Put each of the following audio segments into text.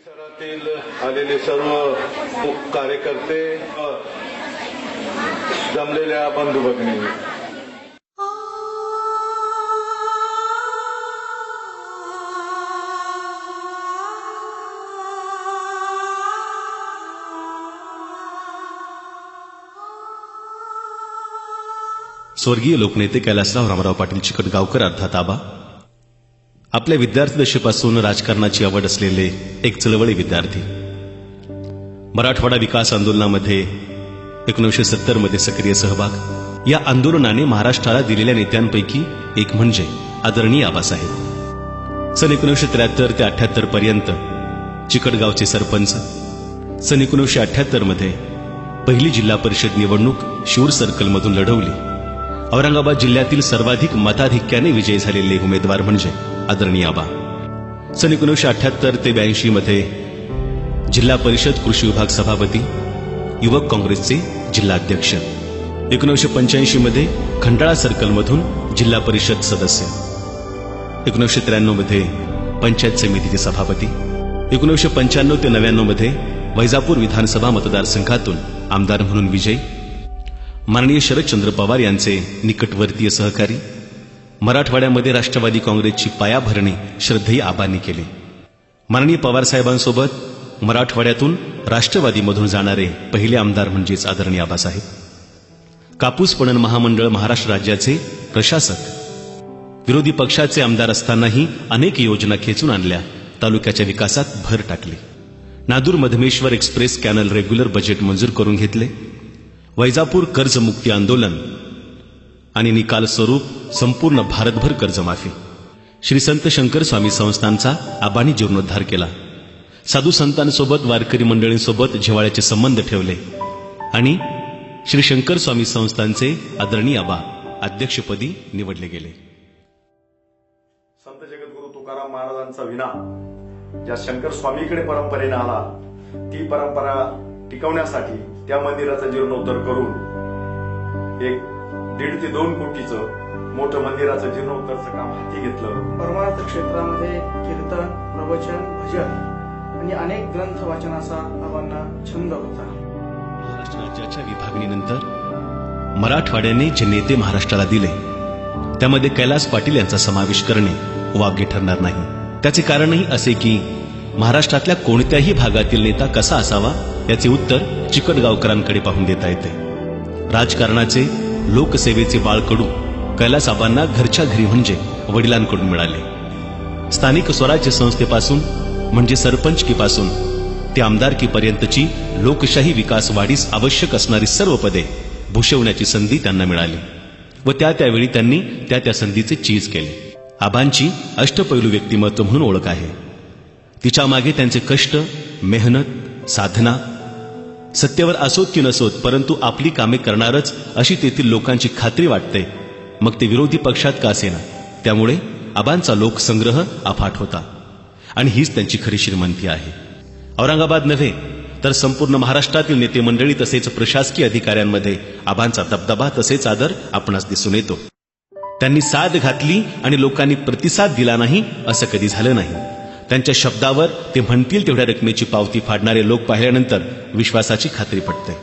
परिसरातील आलेले सर्व कार्यकर्ते, जमलेल्या बंधू भगिनी, स्वर्गीय लोकनेते कैलासराव रामराव पाटील चिकटगावकर अर्थात आबा आपल्या विद्यार्थी दशेपासून राजकारणाची आवड असलेले एक चळवळी विद्यार्थी. मराठवाडा विकास आंदोलनामध्ये 1970 मध्ये सक्रिय सहभाग. या आंदोलनाने महाराष्ट्राला दिलेल्या नेत्यांपैकी एक म्हणजे आदरणीय आबासाहेब. सन 1973 ते 78 पर्यंत चिकटगावचे सरपंच. सन 1978 मध्ये पहिली जिल्हा परिषद निवडणूक शिऊर सर्कलमधून लढवली. औरंगाबाद जिल्ह्यातील सर्वाधिक मताधिक्याने विजयी झालेले उमेदवार म्हणजे आदरणीय आबा. सन 1978 ते 82 मध्ये जिल्हा परिषद कृषी विभाग सभापती, युवक काँग्रेसचे जिल्हाध्यक्ष. 1985 मध्ये खंडाळा सर्कलमधून जिल्हा परिषद सदस्य. 1993 मध्ये पंचायत समितीचे सभापती. 1995 ते 99 मध्ये वैजापूर विधानसभा मतदारसंघातून आमदार म्हणून विजयी. माननीय शरदचंद्र पवार यांचे निकटवर्तीय सहकारी. मराठवाड्यामध्ये राष्ट्रवादी काँग्रेसची पायाभरणी श्रद्धेय आबांनी केली. माननीय पवार साहेबांसोबत मराठवाड्यातून राष्ट्रवादीमधून जाणारे पहिले आमदार म्हणजेच आदरणीय आबासाहेब. कापूस पणन महामंडळ महाराष्ट्र राज्याचे प्रशासक. विरोधी पक्षाचे आमदार असतानाही अनेक योजना खेचून आणल्या, तालुक्याच्या विकासात भर टाकली. Nandur Madhmeshwar express canal regular budget मंजूर करून घेतले. वैजापूर कर्जमुक्ती आंदोलन आणि निकाल स्वरूप संपूर्ण भारतभर कर्जमाफी. श्री संत शंकर स्वामी संस्थांचा आबांनी जीर्णोद्धार केला. साधू संतांसोबत वारकरी मंडळींसोबत जिव्हाळ्याचे संबंध ठेवले आणि श्री शंकर स्वामी संस्थांचे आदरणीय आबा अध्यक्षपदी निवडले गेले. संत जगद्गुरु तुकाराम महाराजांचा विना ज्या शंकर स्वामीकडे परंपरेने आला, ती परंपरा टिकवण्यासाठी त्या मंदिराचा जीर्णोद्धार करून एक 1.5 ते 2 कोटीचं मोठं मंदिराचं जीर्णोद्धारचं काम हाती घेतलं. परमार्थ क्षेत्रामध्ये कीर्तन, प्रवचन, भजन आणि अनेक ग्रंथ वाचनाचा आबांना छंद होता. महाराष्ट्र राज्याच्या विभागणीनंतर मराठवाड्याने जे नेते महाराष्ट्राला दिले त्यामध्ये कैलास पाटील यांचा समावेश करणे वाग्य ठरणार नाही. त्याचे कारणही असे की महाराष्ट्रातल्या कोणत्याही भागातील नेता कसा असावा याचे उत्तर चिकटगावकरांकडे पाहून देता येते. राजकारणाचे, लोकसेवेचे बाळकडू कैलास आबांना घरच्या घरी म्हणजे वडिलांकडून मिळाले. स्थानिक स्वराज्य संस्थेपासून म्हणजे सरपंचकीपासून ते आमदारकीपर्यंतची लोकशाही विकास वाढीस आवश्यक असणारी सर्व पदे भूषवण्याची संधी त्यांना मिळाली व त्यावेळी त्यांनी त्या संधीचे चीज केले. आबांची अष्टपैलू व्यक्तिमत्व म्हणून ओळख आहे. तिच्या मागे त्यांचे कष्ट, मेहनत, साधना. सत्तेवर असोत की नसोत परंतु आपली कामे करणारच अशी तेथील लोकांची खात्री वाटते, मग ते विरोधी पक्षात का असेना. त्यामुळे आबांचा लोकसंग्रह अफाट होता आणि हीच त्यांची खरी श्रीमंती आहे. औरंगाबाद नव्हे तर संपूर्ण महाराष्ट्रातील नेते मंडळी तसेच प्रशासकीय अधिकाऱ्यांमध्ये आबांचा दबदबा तसेच आदर आपणास दिसून येतो. त्यांनी साथ घातली आणि लोकांनी प्रतिसाद दिला नाही असं कधी झालं नाही. त्यांच्या शब्दावर ते म्हणतील तेवढ्या रकमेची पावती फाडणारे लोक पाहिल्यानंतर विश्वासाची खात्री पटते.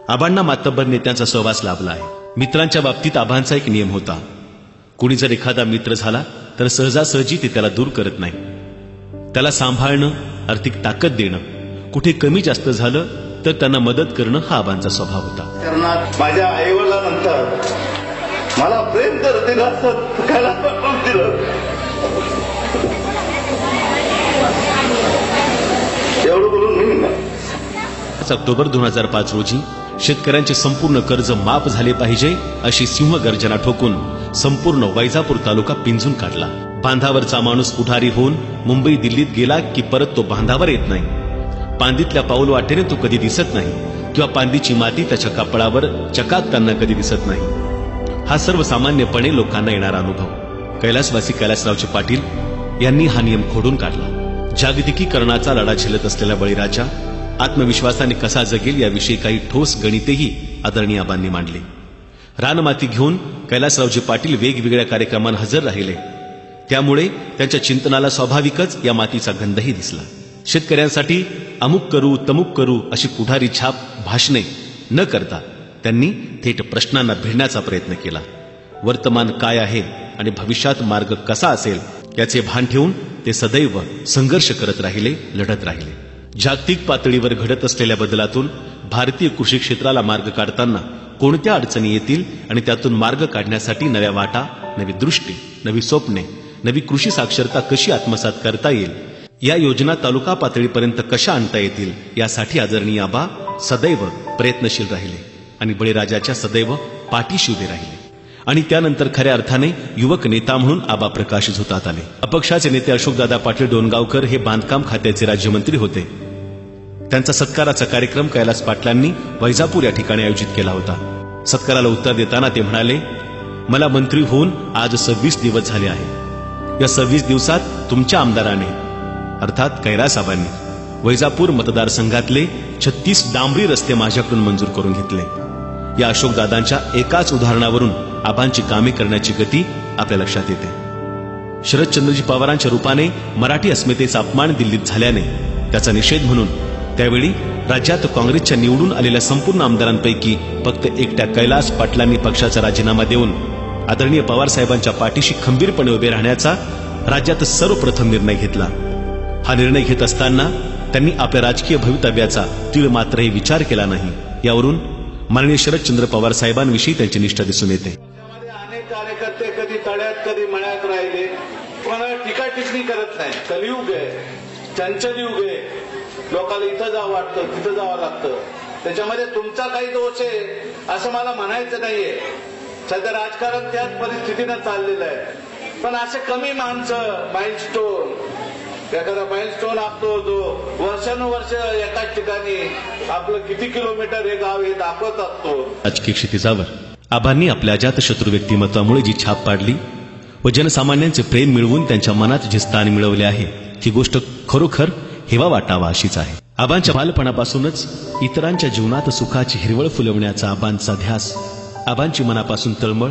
आबांना मातब्बर नेत्यांचा सहवास लाभला आहे. मित्रांच्या बाबतीत आबांचा एक नियम होता. कुणी जर एखादा मित्र झाला तर सहजासहजी ते त्याला दूर करत नाही. त्याला सांभाळणं, आर्थिक ताकद देणं, कुठे कमी जास्त झालं तर त्यांना मदत करणं हा आबांचा स्वभाव होता. करण्यात माझ्या आईवडिलांनंतर मला प्रेम करतील असं कैलास बाबांनी दिलं. एवढं बोलून मी ऑक्टोबर 2005 रोजी शेतकऱ्यांचे संपूर्ण कर्ज माफ झाले पाहिजे अशी सिंहगर्जना ठोकून संपूर्ण वैजापूर तालुका पिंजून काढला. बांधावरचा माणूस पुढारी होऊन मुंबई दिल्लीत गेला की परत तो बांधावर येत नाही. पांदीतल्या पाऊल वाटेने तो कधी दिसत नाही किंवा पांदीची माती त्याच्या कापडावर चकाकताना कधी दिसत नाही. हा सर्वसामान्यपणे लोकांना येणारा अनुभव. कैलासवासी कैलासरावचे पाटील यांनी हा नियम खोडून काढला. जागतिकीकरणाचा लढा झेलत असलेल्या बळीराजा आत्मविश्वासाने कसा जगेल याविषयी काही ठोस गणितेही आदरणीय आबांनी मांडली. रानमाती घेऊन कैलासरावजी पाटील वेगवेगळ्या कार्यक्रमांना हजर राहिले. त्यामुळे त्यांच्या चिंतनाला स्वाभाविकच या मातीचा गंधही दिसला. शेतकऱ्यांसाठी अमुक करू तमुक करू अशी पुढारी छाप भाषणे न करता त्यांनी थेट प्रश्नांना भिडण्याचा प्रयत्न केला. वर्तमान काय आहे आणि भविष्यात मार्ग कसा असेल याचे भान ठेवून ते सदैव संघर्ष करत राहिले, लढत राहिले. जागतिक पातळीवर घडत असलेल्या बदलातून भारतीय कृषी क्षेत्राला मार्ग काढताना कोणत्या अडचणी येतील आणि त्यातून मार्ग काढण्यासाठी नव्या वाटा, नवी दृष्टी, नवी स्वप्ने, नवी कृषी साक्षरता कशी आत्मसात करता येईल, या योजना तालुका पातळीपर्यंत कशा आणता येतील यासाठी आदरणीय आबा सदैव प्रयत्नशील राहिले आणि बळीराजाच्या सदैव पाठीशी उभे राहिले. आणि त्यानंतर खऱ्या अर्थाने युवक नेता म्हणून आबा प्रकाशित होतात आले. अपक्षाचे नेते अशोकदादा पाटील डोणगावकर हे बांधकाम खात्याचे राज्यमंत्री होते. त्यांचा सत्काराचा कार्यक्रम कैलास पाटलांनी वैजापूर या ठिकाणी आयोजित केला होता. सत्काराला उत्तर देताना ते म्हणाले, मला मंत्री होऊन आज 26 दिवस झाले आहे. या 26 दिवसात तुमच्या आमदाराने अर्थात कैलासआबांनी वैजापूर मतदारसंघातले 36 डांबरी रस्ते माझ्याकडून मंजूर करून घेतले. या अशोकदादांच्या एकाच उदाहरणावरून आबांची कामे करण्याची गती आपल्या लक्षात येते. शरदचंद्रजी पवारांच्या रूपाने मराठी अस्मितेचा अपमान दिल्लीत झाल्याने त्याचा निषेध म्हणून त्यावेळी राज्यात काँग्रेसच्या निवडून आलेल्या संपूर्ण आमदारांपैकी फक्त एकट्या कैलास पाटलांनी पक्षाचा राजीनामा देऊन आदरणीय पवार साहेबांच्या पाठीशी खंबीरपणे उभे राहण्याचा राज्यात सर्वप्रथम निर्णय घेतला. हा निर्णय घेत असताना त्यांनी आपल्या राजकीय भवितव्याचा तीळ मात्रही विचार केला नाही. यावरून माननीय शरदचंद्र पवार साहेबांविषयी त्यांची निष्ठा दिसून येते. अनेक कार्यकर्ते कधी तळ्यात कधी मळ्यात राहिले, पण टीका टिप्पणी करत नाही. कलियुग आहे, चंचल युग आहे. लोकांना इथं जावं वाटतं, तिथं जावं लागतं. त्याच्यामध्ये तुमचा काही दोष आहे असं मला म्हणायचं नाहीये. सध्या राजकारण त्याच परिस्थितीनं चाललेलं आहे. पण असे कमी माणसं माइलस्टोन, एखादा माइलस्टोन असतो जो वर्षानुवर्ष एकाच ठिकाणी आपलं किती किलोमीटर हे गाव हे दाखवत असतो. राजकीय क्षितिजावर आबांनी आपल्या अजातशत्रू व्यक्तिमत्वामुळे जी छाप पाडली व जनसामान्यांचे प्रेम मिळवून त्यांच्या मनात जे स्थान मिळवले आहे, ही गोष्ट खरोखर हेवा वाटावा अशीच आहे. आबांच्या बालपणापासूनच इतरांच्या जीवनात सुखाची हिरवळ फुलवण्याचा आबांचा ध्यास, आबांची मनापासून तळमळ,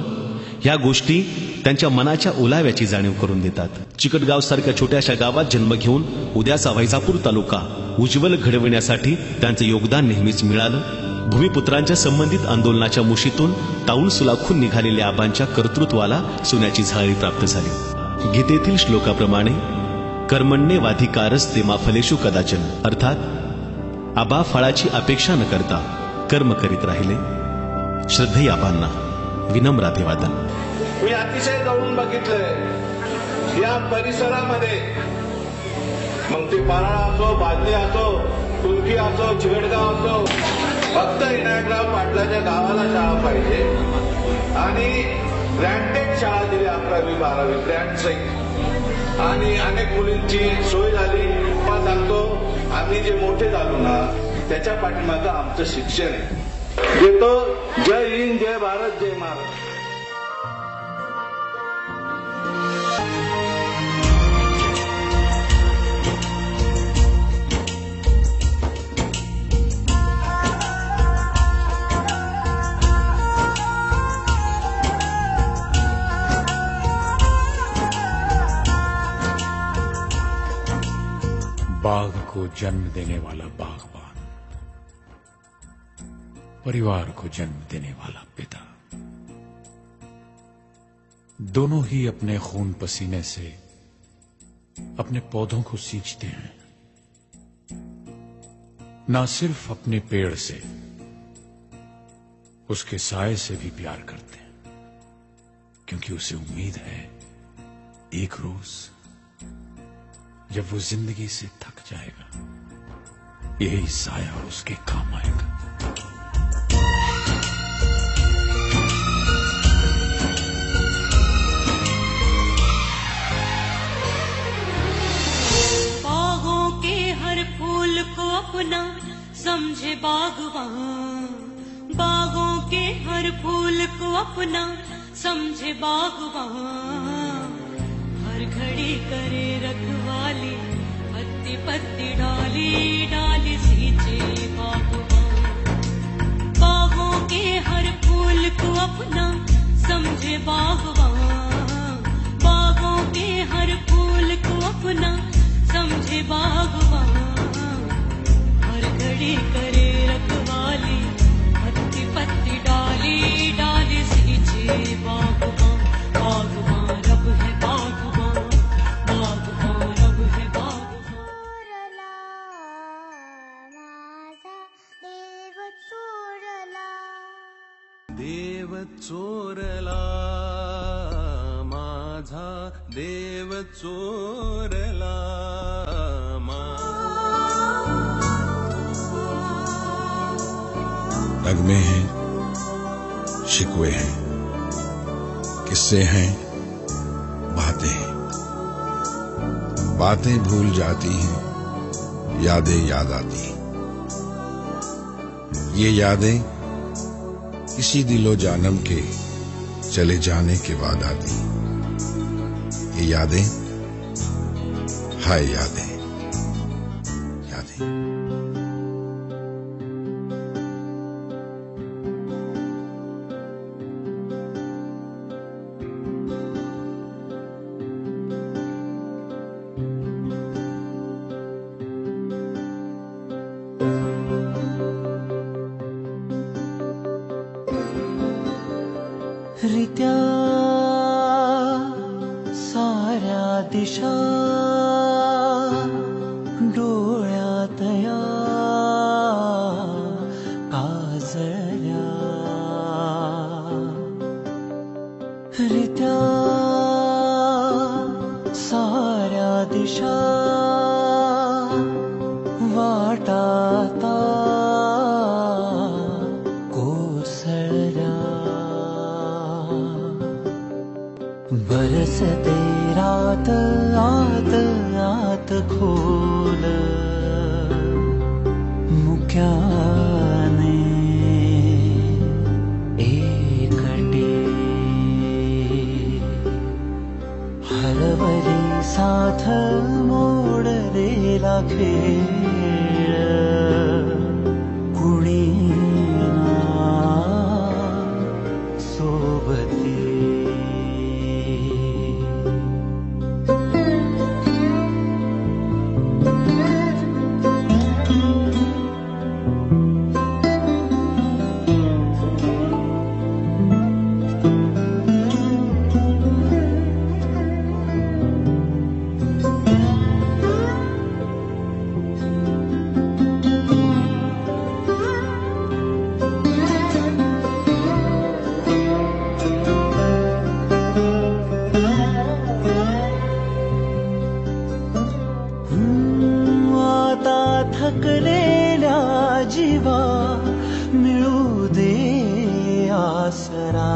ह्या गोष्टी त्यांच्या मनाच्या ओलाव्याची जाणीव करून देतात. चिकटगाव सारख्या छोट्याशा गावात जन्म घेऊन उद्याचा वैजापूर तालुका उज्ज्वल घडविण्यासाठी त्यांचं योगदान नेहमीच मिळालं. भूमिपुत्रांच्या संबंधित आंदोलनाच्या मुशीतून ताऊन सुलाखून निघालेल्या आबांच्या कर्तृत्वाला सोन्याची झाळी प्राप्त झाली. गीतेतील श्लोकाप्रमाणे कर्मण्येवाधिकारस्ते मा फलेषु कदाचन, अर्थात आबा फळाची अपेक्षा न करता कर्म करीत राहिले. श्रद्धेय आबांना विनम्र अभिवादन. मी अतिशय जाऊन बघितलंय या परिसरामध्ये, मग ते पाराळा असो, बादली असो, कुलकी असो, चिगडगाव असो, फक्त विनायकराव पाटलाच्या गावाला शाळा पाहिजे आणि ग्रँटेड शाळा दिली 11वी 12वी ग्रँड सहित. आणि अनेक मुलींची सोय झाली. पण सांगतो, आम्ही जे मोठे झालो ना त्याच्या पाठीमागं आमचं शिक्षण आहे. देतो. जय हिंद, जय भारत, जय महाराष्ट्र. बाग को जन्म देने वाला बागबान, परिवार को जन्म देने वाला पिता, दोनों ही अपने खून पसीने से अपने पौधों को सींचते हैं. ना सिर्फ अपने पेड़ से, उसके साए से भी प्यार करते हैं, क्योंकि उसे उम्मीद है एक रोज जब वो जिंदगी से थक जाएगा, यही साया उसके काम आएगा. बागों के हर फूल को अपना समझे बागवान, बागों के हर फूल को अपना समझे बागवान. हर घड़ी करे रखवाली, पत्ती पत्ती डाली डाली सींचे बागवान. बागों के हर फूल को अपना समझे बागवान, बागों के हर फूल को अपना समझे बागवान. चोरला नगमे हैं, शिकवे हैं, किस्से हैं, बातें हैं। बातें भूल जाती हैं, यादें याद आती हैं। ये यादें किसी दिलो जानम के चले जाने के बाद आती हैं। ये यादें, हाय यादें, यादें। रित्या साऱ्या दिशा डोळ्यात या काजळल्या रित्या साऱ्या दिशा वाटाता कोसळल्या बरसते रात आत आत खोल मुक्याने एकटे हरवली साथ मोडलेला खेळ कुणी ना सोबती थकलेल्या जीवा मिळू दे आसरा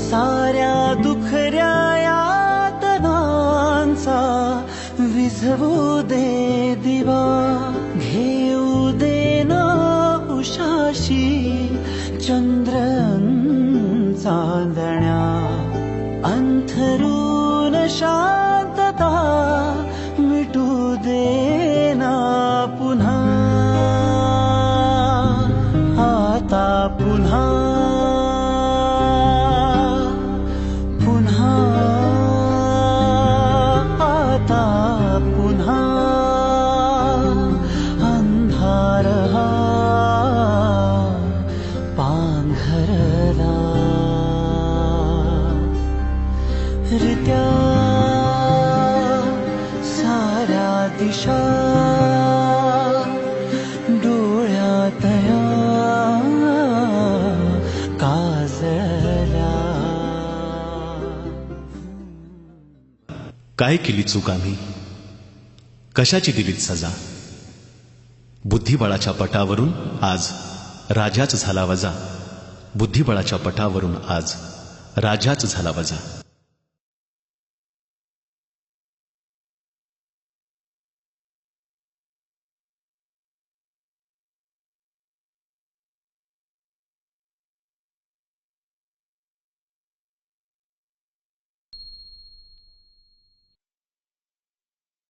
साऱ्या दुखऱ्या यातनांचा विझवू दे दिवा घेऊ दे ना उशाशी चंद्र चांदण्या अंथरून शांतता मिटू दे ना पुन्हा आता पुन्हा पुन्हा आता पुन्हा अंधार हा पांघरला रित्या साऱ्या दिशा डोळ्यात या काजळल्या काय केली चूक आम्ही कशाची दिलीत सजा बुद्धिबळाच्या पटावरून आज राजाच झाला वजा बुद्धिबळाच्या पटावरून आज राजाच झाला वजा